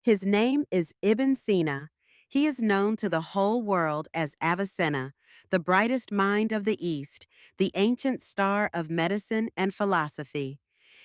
His name is Ibn Sina. He is known to the whole world as Avicenna, the brightest mind of the East, the ancient star of medicine and philosophy.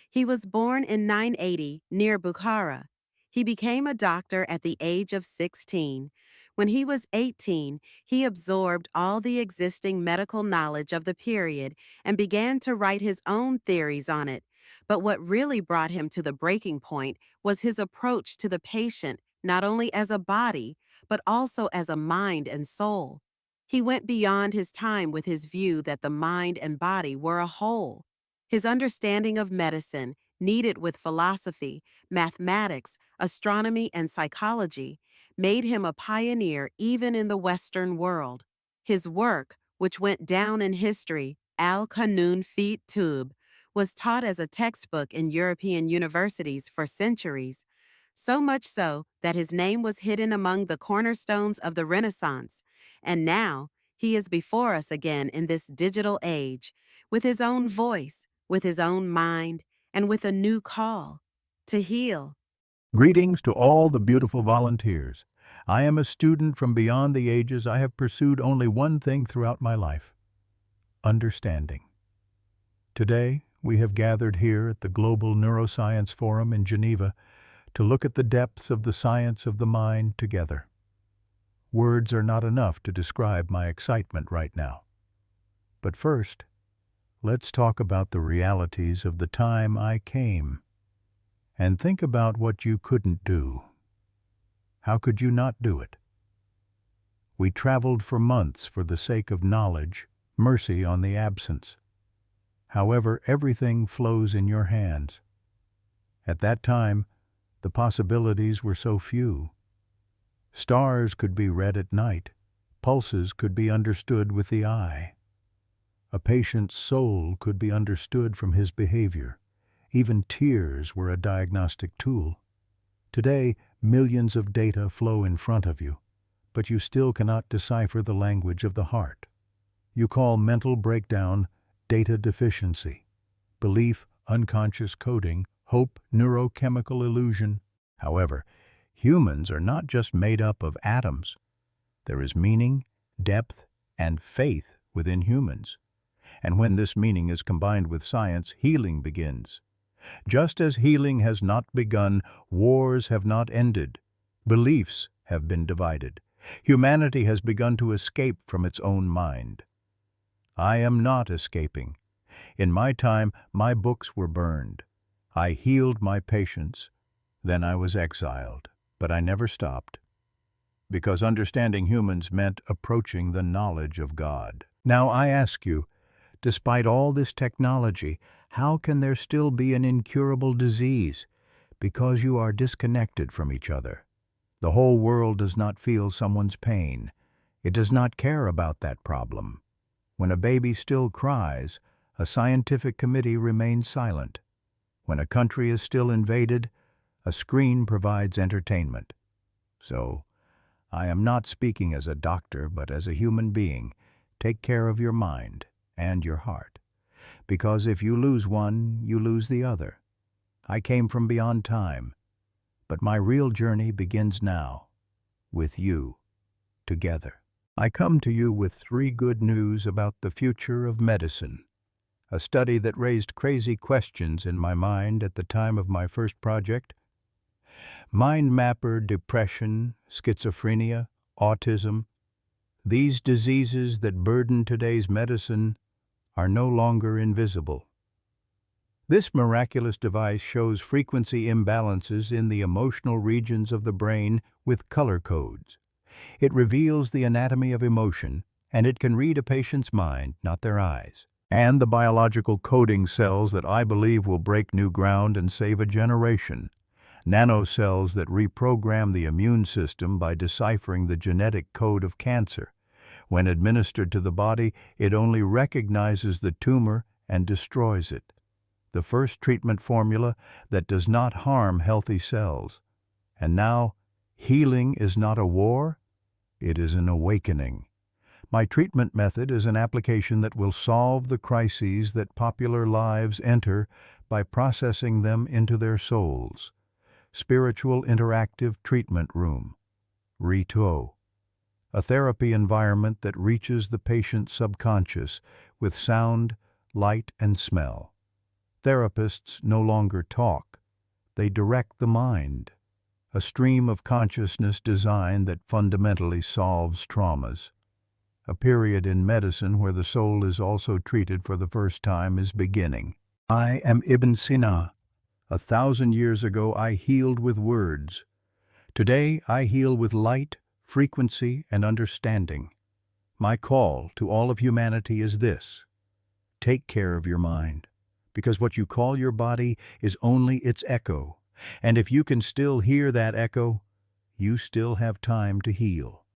He was born in 980 near Bukhara. He became a doctor at the age of 16. When he was 18, he absorbed all the existing medical knowledge of the period and began to write his own theories on it. But what really brought him to the breaking point was his approach to the patient, not only as a body, but also as a mind and soul. He went beyond his time with his view that the mind and body were a whole. His understanding of medicine, needed with philosophy, mathematics, astronomy, and psychology, made him a pioneer even in the Western world. His work, which went down in history, Al-Qanun fi Tub, was taught as a textbook in European universities for centuries, so much so that his name was hidden among the cornerstones of the Renaissance. And now, he is before us again in this digital age, with his own voice, with his own mind, and with a new call to heal. Greetings to all the beautiful volunteers. I am a student from beyond the ages. I have pursued only one thing throughout my life: understanding. Today, we have gathered here at the Global Neuroscience Forum in Geneva to look at the depths of the science of the mind together. Words are not enough to describe my excitement right now. But first, let's talk about the realities of the time I came. And think about what you couldn't do. How could you not do it? We traveled for months for the sake of knowledge, mercy on the absence. However, everything flows in your hands. At that time, the possibilities were so few. Stars could be read at night. Pulses could be understood with the eye. A patient's soul could be understood from his behavior. Even tears were a diagnostic tool. Today, millions of data flow in front of you, but you still cannot decipher the language of the heart. You call mental breakdown data deficiency, belief unconscious coding, hope neurochemical illusion. However, humans are not just made up of atoms. There is meaning, depth, and faith within humans. And when this meaning is combined with science, healing begins. Just as healing has not begun, wars have not ended. Beliefs have been divided. Humanity has begun to escape from its own mind. I am not escaping. In my time, my books were burned. I healed my patients. Then I was exiled. But I never stopped. Because understanding humans meant approaching the knowledge of God. Now I ask you, despite all this technology, how can there still be an incurable disease? Because you are disconnected from each other. The whole world does not feel someone's pain. It does not care about that problem. When a baby still cries, a scientific committee remains silent. When a country is still invaded, a screen provides entertainment. So, I am not speaking as a doctor, but as a human being. Take care of your mind and your heart. Because if you lose one, you lose the other. I came from beyond time, but my real journey begins now, with you, together. I come to you with 3 good news about the future of medicine. A study that raised crazy questions in my mind at the time of my first project. Mind mapper, depression, schizophrenia, autism. These diseases that burden today's medicine are no longer invisible. This miraculous device shows frequency imbalances in the emotional regions of the brain with color codes. It reveals the anatomy of emotion, and it can read a patient's mind, not their eyes. And the biological coding cells that I believe will break new ground and save a generation. Nanocells that reprogram the immune system by deciphering the genetic code of cancer. When administered to the body, it only recognizes the tumor and destroys it. The first treatment formula that does not harm healthy cells. And now, healing is not a war, it is an awakening. My treatment method is an application that will solve the crises that popular lives enter by processing them into their souls. Spiritual Interactive Treatment Room, HİSTOVAULT, a therapy environment that reaches the patient's subconscious with sound, light, and smell. Therapists no longer talk, they direct the mind, a stream of consciousness design that fundamentally solves traumas. A period in medicine where the soul is also treated for the first time is beginning. I am Ibn Sina. 1,000 years ago I healed with words. Today I heal with light, frequency, and understanding. My call to all of humanity is this: take care of your mind, because what you call your body is only its echo, and if you can still hear that echo, you still have time to heal.